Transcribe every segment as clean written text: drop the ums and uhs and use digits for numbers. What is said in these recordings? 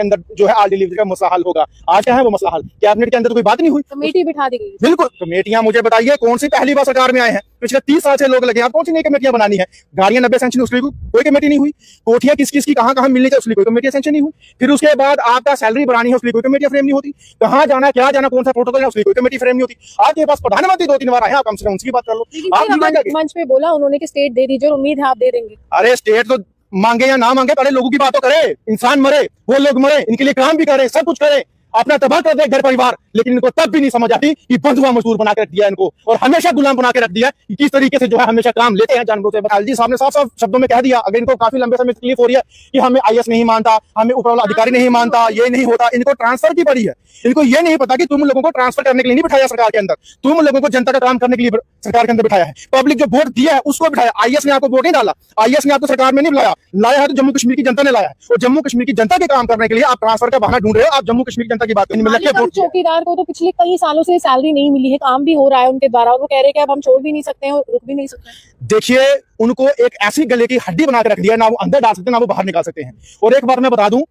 अंदर जो है आल डिलीवरी का मसला हल होगा। आज क्या है वो मसला हल, कैबिनेट के अंदर तो कोई बात नहीं हुई, कमेटी बिठा दी गई। बिल्कुल कमेटियां मुझे बताइए कौन सी पहली बार सरकार में आए हैं, पिछले 30 साल से लोग लगे हैं, कौन सी नई कमेटियां बनानी है। गाड़ियां 90 सेंशन उसकी कोई कमेटी नहीं हुई, कोठियां किस किस की कहां मिलनी चाहिए उसकी कोई कमेटी सेंशन नहीं हुई, फिर उसके बाद आपका सैलरी बढ़ानी है उसकी कोई कमेटी फ्रेम नहीं होती, कहां जाना क्या जाना कौन सा प्रोटोकॉल है उसकी कोई कमेटी फ्रेम नहीं होती। आपके पास प्रधानमंत्री 2-3 बार आए, आप कम से कम उनकी बात कर लो। आप मंच पे बोला उन्होंने कि स्टेट दे दीजिए और उम्मीद है आप दे देंगे। अरे स्टेट तो मांगे या ना मांगे, पहले लोगों की बात तो करे, इंसान मरे वो लोग मरे, इनके लिए काम भी करें, सब कुछ करें, अपना तबाह कर दे घर परिवार, लेकिन इनको तब भी नहीं समझ आती कि बंधुआ मजदूर बना के रख दिया इनको, और हमेशा गुलाम बना के रख दिया कि किस तरीके से जो है हमेशा काम लेते हैं जानवरों से। बटाल जी साहब ने साफ साफ शब्दों में कह दिया, अगर इनको काफी लंबे समय तकलीफ हो रही है कि हमें आईएएस नहीं मानता, हमें ऊपर वाला अधिकारी नहीं मानता, ये नहीं होता, इनको ट्रांसफर की पड़ी है। इनको ये नहीं पता कि तुम लोगों को ट्रांसफर करने के लिए नहीं बिठाया सरकार के अंदर, तुम लोगों को जनता का काम करने के लिए सरकार के अंदर बिठाया है। पब्लिक जो वोट दिया है उसको बिठाया, आईएएस ने आपको वोट नहीं डाला, आईएएस ने आपको सरकार में नहीं बुलाया, लाया है तो जम्मू कश्मीर की जनता ने लाया है, और जम्मू कश्मीर की जनता के काम करने के लिए आप ट्रांसफर का बहाना ढूंढ रहे हो। आप जम्मू कश्मीर की जनता की बात नहीं, चौकीदार को तो पिछले कई सालों से सैलरी नहीं मिली है, काम भी हो रहा है उनके द्वारा, और वो कह रहे हैं कि अब हम छोड़ भी नहीं सकते हैं और रुक भी नहीं सकते। देखिए उनको एक ऐसी गले की हड्डी बना के रख दिया, ना वो अंदर डाल सकते ना वो बाहर निकाल सकते हैं। और एक बात मैं बता दूं,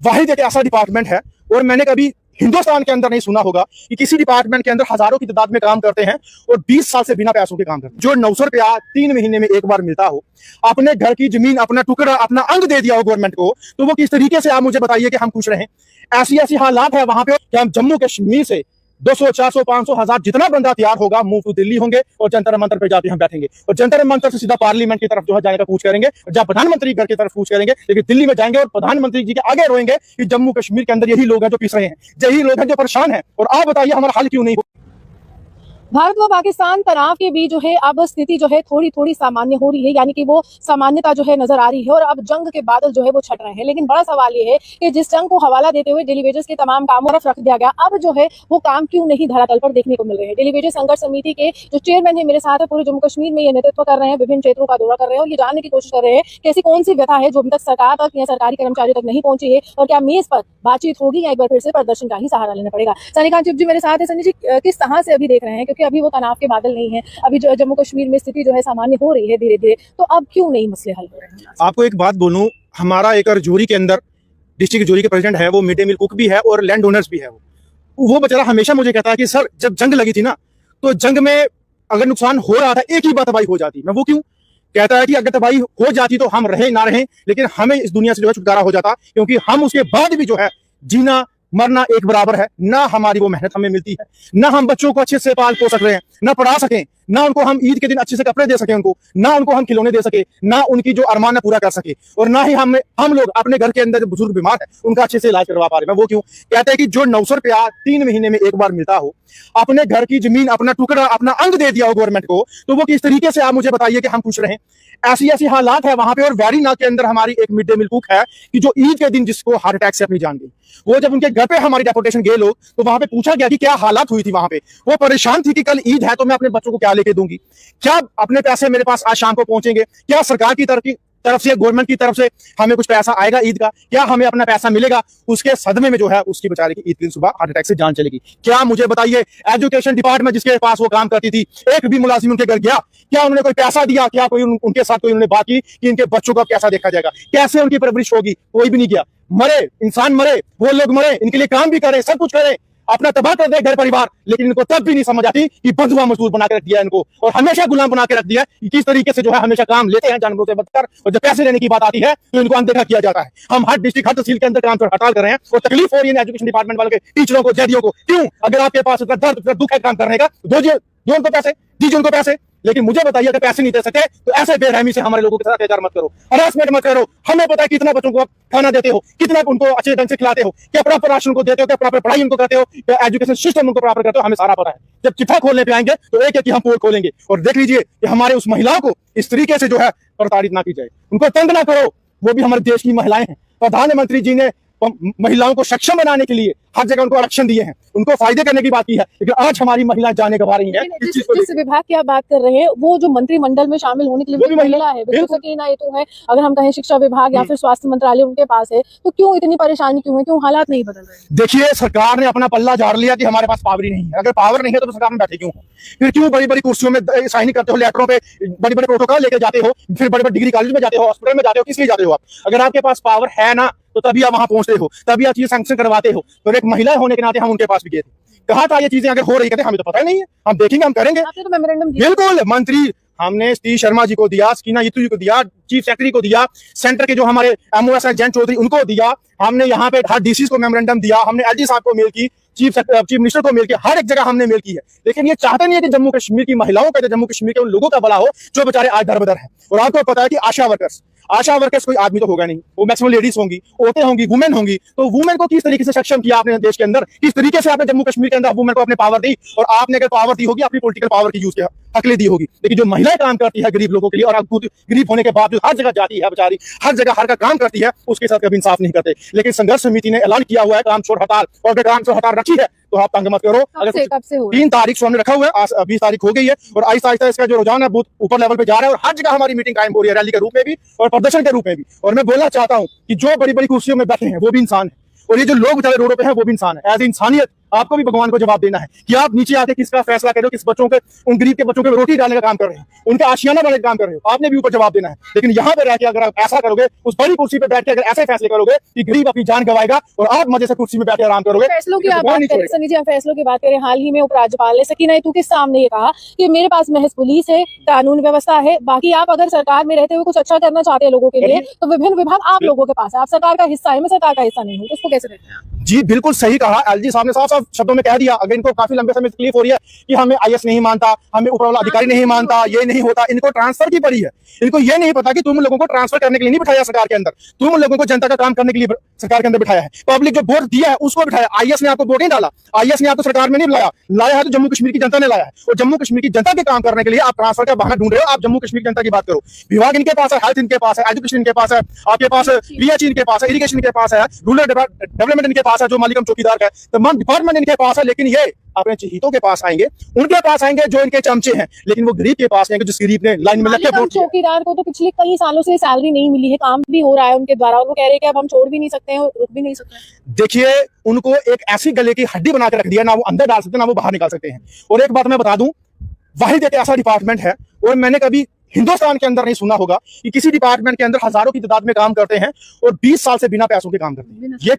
वाहिद एक ऐसा डिपार्टमेंट है, और मैंने कभी हिंदुस्तान के अंदर नहीं सुना होगा कि किसी डिपार्टमेंट के अंदर हजारों की तादाद में काम करते हैं और 20 साल से बिना पैसों के काम करते हैं। जो 900 रुपया 3 महीने में एक बार मिलता हो, अपने घर की जमीन, अपना टुकड़ा, अपना अंग दे दिया हो गवर्नमेंट को, तो वो किस तरीके से आप मुझे बताइए कि हम खुश रहें। ऐसी ऐसी हालात है वहां पे कि हम जम्मू कश्मीर से 200, 400, 500, 1000 जितना बंदा तैयार होगा मूव टू दिल्ली होंगे, और जंतर मंतर पे जाके हम बैठेंगे, और जंतर मंतर से सीधा पार्लियामेंट की तरफ जो है जाने का कूच करेंगे, जब प्रधानमंत्री घर की तरफ कूच करेंगे, लेकिन दिल्ली में जाएंगे और प्रधानमंत्री जी के आगे रोएंगे कि जम्मू कश्मीर के अंदर यही लोग हैं जो पिस रहे हैं, यही लोग हैं जो परेशान हैं, और आप बताइए हमारा हल क्यों नहीं हो। भारत व पाकिस्तान तनाव के बीच जो है अब स्थिति जो है थोड़ी थोड़ी सामान्य हो रही है, यानी कि वो सामान्यता जो है नजर आ रही है, और अब जंग के बादल जो है वो छट रहे हैं। लेकिन बड़ा सवाल ये है कि जिस जंग को हवाला देते हुए डेली वेजेस के तमाम कामों तरफ रख दिया गया, अब जो है वो काम क्यों नहीं धरातल पर देखने को मिल रहे हैं। डेली वेजेस संघर्ष समिति के जो चेयरमैन है मेरे साथ है, पूरे जम्मू कश्मीर में ये नेतृत्व कर रहे हैं, विभिन्न क्षेत्रों का दौरा कर रहे हैं, और ये जानने की कोशिश कर रहे हैं कि ऐसी कौन सी व्यथा है जो अभी तक सरकार तक या सरकारी कर्मचारियों तक नहीं पहुंची है, और क्या मेज पर बातचीत होगी या एक बार फिर से प्रदर्शन का ही सहारा लेना पड़ेगा। सनी जी मेरे साथ है। सनी जी, किस तरह से अभी देख रहे हैं, क्योंकि अभी वो तनाव के बादल नहीं है, अभी जो जम्मू कश्मीर में स्थिति जो है सामान्य हो रही है धीरे धीरे, तो अब क्यों नहीं मसले हल हो रहे हैं? आपको एक बात बोलूं, हमारा एक जोरी के अंदर डिस्ट्रिक्ट जोरी के प्रेसिडेंट है, वो मिड डे मील कुक भी है और लैंड ओनर्स भी है। वो बेचारा हमेशा मुझे कहता है कि सर जब जंग लगी थी ना, तो जंग में अगर नुकसान हो रहा था एक ही बार तबाही हो जाती। मैं वो क्यों कहता है कि अगर तबाही हो जाती तो हम रहे ना रहे, लेकिन हमें इस दुनिया से जो है छुटकारा हो जाता, क्योंकि हम उसके बाद भी जो है जीना मरना एक बराबर है। ना हमारी वो मेहनत हमें मिलती है, ना हम बच्चों को अच्छे से पाल पोस सक रहे हैं, ना पढ़ा सकें, ना उनको हम ईद के दिन अच्छे से कपड़े दे सके उनको, ना उनको हम खिलौने दे सके, ना उनकी जो अरमान पूरा कर सके, और ना ही हम लोग अपने घर के अंदर जो बुजुर्ग बीमार है उनका अच्छे से इलाज करवा पा रहे हैं। मैं वो क्यों कहते हैं कि जो 900 रुपया 3 महीने में एक बार मिलता हो, अपने घर की जमीन, अपना टुकड़ा, अपना अंग दे दिया हो गवर्नमेंट को, तो वो किस तरीके से आप मुझे बताइए कि हम खुश रहें। ऐसी ऐसी हालात है वहां पे। और वैरीनाग के अंदर हमारी एक मिड डे मील कुक है कि जो ईद के दिन जिसको हार्ट अटैक से अपनी जान गई, वो जब उनके घर पे हमारी डेपुटेशन गए लोग, तो वहां पे पूछा गया कि क्या हालात हुई थी वहां पे। वो परेशान थी कि कल ईद है तो मैं अपने बच्चों को क्या लेके दूंगी, क्या अपने पैसे मेरे पास आज शाम को पहुंचेंगे, क्या सरकार की तरफ से गवर्नमेंट की तरफ से हमें कुछ पैसा आएगा ईद का, क्या हमें अपना पैसा मिलेगा। उसके सदमे में जो है उसकी बेचारे की ईद के दिन सुबह हार्ट अटैक से जान चलेगी। क्या मुझे बताइए, एजुकेशन डिपार्टमेंट जिसके पास वो काम करती थी, एक भी मुलाजिम उनके घर गया, क्या उन्होंने कोई पैसा दिया, क्या कोई उनके साथ कोई उन्होंने बात की कि इनके बच्चों का कैसा देखा जाएगा, कैसे उनकी परवरिश होगी, कोई भी नहीं किया। मरे इंसान मरे, वो लोग मरे, इनके लिए काम भी करें, सब कुछ करें, अपना तबाह कर दे घर परिवार, लेकिन इनको तब भी नहीं समझ आती कि बंधुआ मजदूर बना के रख दिया इनको, और हमेशा गुलाम बना के रख दिया कि किस तरीके से जो है हमेशा काम लेते हैं जानवरों से बदकर, और जब पैसे लेने की बात आती है तो इनको अनदेखा किया जाता है। हम हर डिस्ट्रिक्ट हर तहसील के अंदर काम हड़ताल कर रहे हैं, और तकलीफ हो रही है एजुकेशन डिपार्टमेंट वालों के, टीचरों को, जैदियों को। क्यों? अगर आपके पास दर्द दुख है काम करने का, दो उनको पैसे, दीजिए उनको पैसे, लेकिन मुझे बताइए अगर पैसे नहीं दे सके तो ऐसे बेरहमी से हमारे लोगों के साथ अत्याचार मत करो, हरासमेंट मत करो। हमें पता है कितना बच्चों को आप खाना देते हो, कितना उनको अच्छे ढंग से खिलाते हो, क्या प्रॉपर राशन उनको देते हो, क्या प्रॉपर पढ़ाई उनको करते हो, क्या एजुकेशन सिस्टम उनको प्रॉपर करते हो, हमें सारा पता है। जब चिट्ठा खोलने पे आएंगे तो एक एक हम पोल खोलेंगे, और देख लीजिए कि हमारे उस महिलाओं को इस तरीके से जो है प्रताड़ित ना की जाए, उनको तंग ना करो। वो भी हमारे देश की महिलाएं हैं। प्रधानमंत्री जी ने महिलाओं को सक्षम बनाने के लिए हर जगह उनको आरक्षण दिए हैं, उनको फायदे करने की बात की है, लेकिन आज हमारी महिलाएं जाने गवा रही हैं। जिस विभाग की आप बात कर रहे हैं, वो जो मंत्रिमंडल में शामिल होने के लिए भी महिला है, सकीना ये तो है, अगर हम कहें शिक्षा विभाग या फिर स्वास्थ्य मंत्रालय उनके पास है, तो क्यों इतनी परेशानी क्यों है, क्यों हालात नहीं बदल रहे? देखिए, सरकार ने अपना पल्ला झाड़ लिया कि हमारे पास पावर ही नहीं है। अगर पावर नहीं है तो सरकार में बैठे क्यों हो? फिर क्यों बड़ी बड़ी कुर्सियों में साइन करते हो, लेटरों पे बड़ी बड़े प्रोटोकॉल लेके जाते हो, फिर बड़े बड़े डिग्री कॉलेज में जाते हो, हॉस्पिटल में जाते हो, किस लिए जाते हो आप? अगर आपके पास पावर है ना, तो तभी आप वहां पहुंचते हो, तभी आप चीजें सैंक्शन करवाते हो। तो एक महिला होने के नाते हम उनके पास भी गए थे, कहा था ये चीजें अगर हो रही कहते हमें तो पता ही नहीं है, हम देखेंगे, हम करेंगे। आपने तो मेमोरेंडम दिया। बिल्कुल, मंत्री हमने सतीश शर्मा जी को दिया, सकीना यीतू जी को दिया, चीफ सेक्रेटरी को दिया, सेंटर के जो हमारे एमओएस हैं जयंत चौधरी उनको दिया, हमने यहाँ पे हर डीसी को मेमोरेंडम दिया, हमने एलजी साहब को मेल की, चीफ मिनिस्टर को मेल की, हर एक जगह हमने मेल की है। लेकिन ये चाहते नहीं है कि जम्मू कश्मीर की महिलाओं का, जम्मू कश्मीर के उन लोगों का भला हो जो बेचारे आज दर-बदर हैं। और आपको पता है कि आशा वर्कर्स कोई आदमी तो होगा नहीं, वो मैक्सिमम लेडीज होंगी, औरतें होंगी, वुमेन होंगी। तो वुमेन को किस तरीके से सक्षम किया आपने देश के अंदर, किस तरीके से आपने जम्मू कश्मीर के अंदर वुमेन को अपने पावर दी, और आपने अगर पावर दी होगी अपनी पॉलिटिकल पावर की यूज किया, हकले दी होगी। लेकिन जो महिलाएं काम करती है गरीब लोगों के लिए, और आप गरीब होने के बावजूद हर जगह जाती है बेचारी, हर जगह हर का काम करती है, उसके साथ कभी इंसाफ नहीं करते। लेकिन संघर्ष समिति ने ऐलान किया हुआ है काम छोड़ हड़ताल, और अगर काम छोड़ हड़ताल रखी है तो आप तंग मत करो। कब से हो 3 तारीख से हमने रखा हुआ है, 20 तारीख हो गई है, और आहिस्ता आहिस्ता इसका जो रुझान है बहुत ऊपर लेवल पे जा रहा है, और हर जगह हमारी मीटिंग कायम हो रही है, रैली के रूप में भी और प्रदर्शन के रूप में भी। और मैं बोलना चाहता हूं कि जो बड़ी बड़ी कुर्सियों में बैठे हैं वो भी इंसान है, और ये जो लोग बेचारे रोडों पे हैं वो भी इंसान है। एज इंसानियत आपको भी भगवान को जवाब देना है कि आप नीचे आके किसका फैसला कर रहे हो, किस बच्चों के, उन गरीब के बच्चों के रोटी डालने का काम कर रहे हैं, उनका आशियाना बनाने का काम कर रहे हो, आपने भी ऊपर जवाब देना है। लेकिन यहाँ पे रह के अगर आप ऐसा करोगे, उस बड़ी कुर्सी पे बैठ के अगर ऐसे फैसले करोगे कि गरीब अपनी जान गवाएगा और आप मजे से कुर्सी में बैठे आराम करोगे। फैसलों की आप बात करें, सनी जी, हम फैसलों की बात करें। हाल ही में उपराज्यपाल ने सकीना यीतू के सामने ये कहा कि मेरे पास महज पुलिस है, कानून व्यवस्था है, बाकी आप अगर सरकार में रहते हुए कुछ अच्छा करना चाहते हैं लोगों के लिए तो विभिन्न विभाग आप लोगों के पास है, आप सरकार का हिस्सा है, मैं सरकार का हिस्सा नहीं हूँ, इसको कैसे देखते हैं? जी बिल्कुल सही कहा, एलजी साहब ने साफ साफ शब्दों में कह दिया। अगर इनको काफी लंबे समय से तकलीफ हो रही है कि हमें आईएएस नहीं मानता, हमें ऊपर वाला अधिकारी नहीं मानता, ये नहीं होता, इनको ट्रांसफर की पड़ी है। इनको ये नहीं पता कि तुम लोगों को ट्रांसफर करने के लिए नहीं बिठाया सरकार के अंदर, तुम लोगों को जनता का काम करने के लिए सरकार के अंदर बिठाया है। पब्लिक जो वोट दिया है उसको बिठाया। आईएएस ने आपको वोट नहीं डाला, आईएएस ने आपको सरकार में नहीं बुलाया, लाया है तो जम्मू कश्मीर की जनता ने लाया है। और जम्मू कश्मीर की जनता के काम करने के लिए आप ट्रांसफर का बहाना ढूंढ रहे हो। आप जम्मू कश्मीर की जनता की बात करो, विभाग इनके पास है, हेल्थ इनके पास है, एजुकेशन इनके पास है, आपके पास पीएच इनके पास है, इरिगेशन इनके पास है, रूरल डेवलपमेंट इनके पास है, जो मालिकम चौकीदार है, तमाम डिपार्टमेंट इनके पास है। लेकिन ये अपने चहीतों के पास आएंगे, उनके पास आएंगे जो इनके चमचे हैं, लेकिन वो गरीब के पास आएंगे जिस गरीब ने लाइन में लग के वोट किया। चौकीदार को तो पिछले कई सालों से सैलरी नहीं मिली है, काम भी हो रहा है उनके द्वारा, और वो कह रहे हैं कि अब हम छोड़ भी नहीं सकते हैं और रुक भी नहीं सकते हैं। देखिए, उनको एक ऐसी गले की हड्डी बना के रख दिया, ना वो अंदर डाल सकते ना वो बाहर निकाल सकते हैं। और एक बात मैं बता दूं, वाहिद एक ऐसा डिपार्टमेंट है, और मैंने कभी हिंदुस्तान के अंदर नहीं सुना होगा कि किसी डिपार्टमेंट के अंदर हजारों की तादाद में काम करते हैं और 20 साल से बिना पैसों के काम करते हैं। ये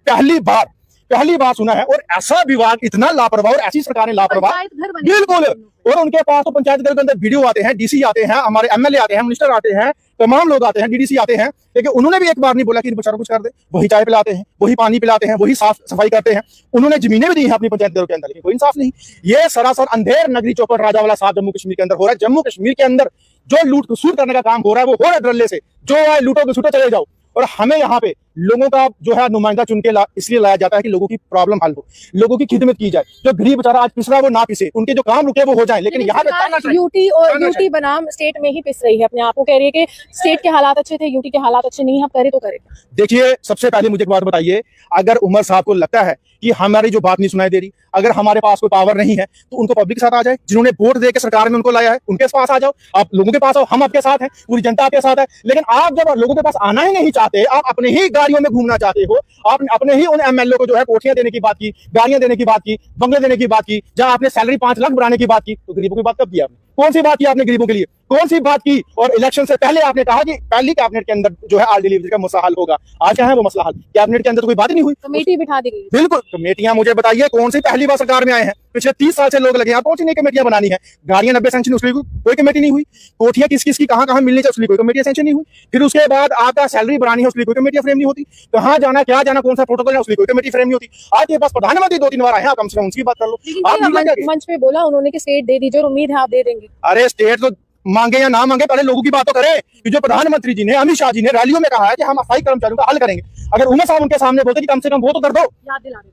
पहली बार सुना है। और ऐसा विभाग इतना लापरवाह, और ऐसी सरकारें लापरवाह, बिल्कुल। और उनके पास तो पंचायत घर के अंदर वीडियो आते हैं, डीसी आते हैं, हमारे एमएलए आते हैं, मिनिस्टर आते हैं, तमाम लोग आते हैं, डीडीसी आते हैं, लेकिन उन्होंने भी एक बार नहीं बोला कि इन बेचारों कुछ कर दे। वही चाय पिलाते हैं, वही पानी पिलाते हैं, वही साफ सफाई करते हैं। उन्होंने जमीनें भी दी हैं अपनी पंचायत घरों के अंदर, लेकिन कोई इंसाफ नहीं। ये सरासर अंधेर नगरी चौपड़ राजा वाला साहब जम्मू कश्मीर के अंदर हो रहा है। जम्मू कश्मीर के अंदर जो लूट खसूट करने का काम हो रहा है वो हो रहा है धड़ल्ले से, जो है लूटो के छूटे चले जाओ। और हमें यहाँ पे लोगों का जो है नुमाइंदा चुन के इसलिए लाया जाता है कि लोगों की प्रॉब्लम हल हो, लोगों की खिदमत की जाए, जो गरीब बेचारा आज पिस रहा है वो ना पिसे, उनके जो काम रुके वो हो जाए। लेकिन यहाँ पे यूटी बनाम स्टेट में ही पिस रही है, अपने आप को कह रही है कि स्टेट के हालात अच्छे थे, यूटी के हालात अच्छे नहीं है, अब करे तो करे। देखिए, सबसे पहले मुझे एक बात बताइए, अगर उमर साहब को लगता है कि हमारी जो बात नहीं सुनाई दे रही, अगर हमारे पास कोई पावर नहीं है, तो उनको पब्लिक के साथ आ जाए, जिन्होंने वोट दे के सरकार में उनको लाया है उनके पास आ जाओ, आप लोगों के पास आओ, हम आपके साथ हैं, पूरी जनता आपके साथ है। लेकिन आप जब लोगों के पास आना ही नहीं चाहते, आप अपने ही गाड़ियों में घूमना चाहते हो, आपने अपने ही उन एमएलए को जो है कोठियां देने की बात की, गाड़ियां देने की बात की, बंगले देने की बात की, जहां आपने सैलरी 5 लाख बढ़ाने की बात की, तो गरीबों की बात कब की आपने? कौन सी बात की आपने गरीबों के लिए? कौन सी बात की? और इलेक्शन से पहले आपने कहा कि पहली कैबिनेट के अंदर जो है आल डिलीवरी का मसला हल होगा। आज क्या है वो मसला हल? कैबिनेट के अंदर तो कोई बात ही नहीं हुई, कमेटी बिठा दी गई। बिल्कुल, कमेटियां मुझे बताइए कौन सी पहली बार सरकार में आए हैं? पिछले 30 साल से लोग लगे हैं, कौन सी नई कमेटियां बनानी है? गाड़ियां 90 सेंशन उसके कोई कमेटी नहीं हुई, कोठियां किस किस की कहां मिलनी चाहिए उसके कोई कमेटी सेंशन नहीं हुई। फिर उसके बाद आपका सैलरी बढ़ानी है उसके कोई कमेटी फ्रेम नहीं होती, कहां जाना क्या जाना कौन सा प्रोटोकॉल है उसकी कोई कमेटी फ्रेम नहीं होती। आज के पास प्रधानमंत्री 2-3 बार आए हैं, आप कम से कम उनकी बात कर लो। आप मंच पे बोला उन्होंने कि स्टेट दे दीजिए और उम्मीद है आप दे देंगे। अरे स्टेट तो मांगे या ना मांगे, पहले लोगों की बात तो करें कि जो प्रधानमंत्री जी ने, अमित शाह जी ने रैलियों में कहा है कि हम अफवाही कर्मचारियों का हल करेंगे। अगर उमर साहब उनके सामने बोलते कि कम से कम वो तो कर दो,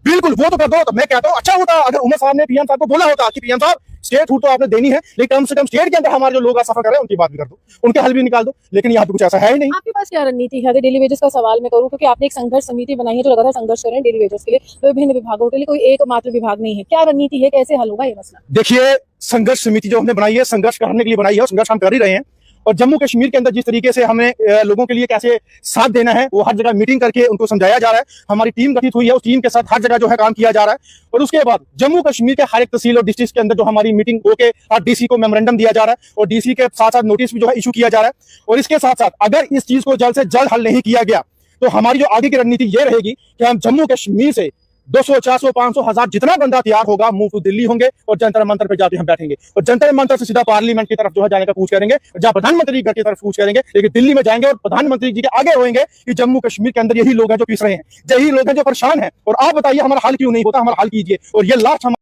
बिल्कुल वो तो कर दो, तो मैं कहता हूँ अच्छा होता अगर उमर साहब ने पीएम साहब को बोला होता कि पीएम साहब स्टेट छूट तो आपने देनी है, लेकिन कम से कम स्टेट के अंदर हमारे जो लोग सफर कर रहे हैं उनकी बात भी कर दो, उनके हल भी निकाल दो। लेकिन यहाँ पे कुछ ऐसा है ही नहीं। आपके पास क्या रणनीति है? अगर डेली वेजेस का सवाल मैं करूँ, क्योंकि आपने एक संघर्ष समिति बनाई है जो लगातार संघर्ष कर रहे हैं डेली वेजेस के लिए, विभिन्न विभागों के लिए, कोई एक मात्र विभाग नहीं है, क्या रणनीति है, कैसे हल होगा ये मसला? देखिए, संघर्ष समिति जो हमने बनाई है, संघर्ष करने के लिए बनाई है, और संघर्ष हम कर ही रहे हैं। और जम्मू कश्मीर के अंदर जिस तरीके से हमने लोगों के लिए कैसे साथ देना है, वो हर जगह मीटिंग करके उनको समझाया जा रहा है। हमारी टीम गठित हुई है, उस टीम के साथ हर जगह जो है काम किया जा रहा है। और उसके बाद जम्मू कश्मीर के हर एक तहसील और डिस्ट्रिक्ट के अंदर जो हमारी मीटिंग होकर हर डीसी को मेमोरेंडम दिया जा रहा है, और डीसी के साथ साथ नोटिस भी जो है इशू किया जा रहा है। और इसके साथ साथ अगर इस चीज को जल्द से जल्द हल नहीं किया गया तो हमारी जो आगे की रणनीति ये रहेगी कि हम जम्मू कश्मीर से 200, 400, 500, 1000 जितना बंदा तैयार होगा मूव टू दिल्ली होंगे और जंतर मंतर पे जाके हम बैठेंगे और जंतर मंतर से सीधा पार्लियामेंट की तरफ जो है जाने का कूच करेंगे, जहां प्रधानमंत्री घर की तरफ कूच करेंगे, लेकिन दिल्ली में जाएंगे और प्रधानमंत्री जी के आगे रोएंगे कि जम्मू कश्मीर के अंदर यही लोग हैं जो पीस रहे हैं, यही लोग हैं जो परेशान हैं, और आप बताइए हमारा हाल क्यों नहीं होता, हमारा हाल कीजिए। और ये लास्ट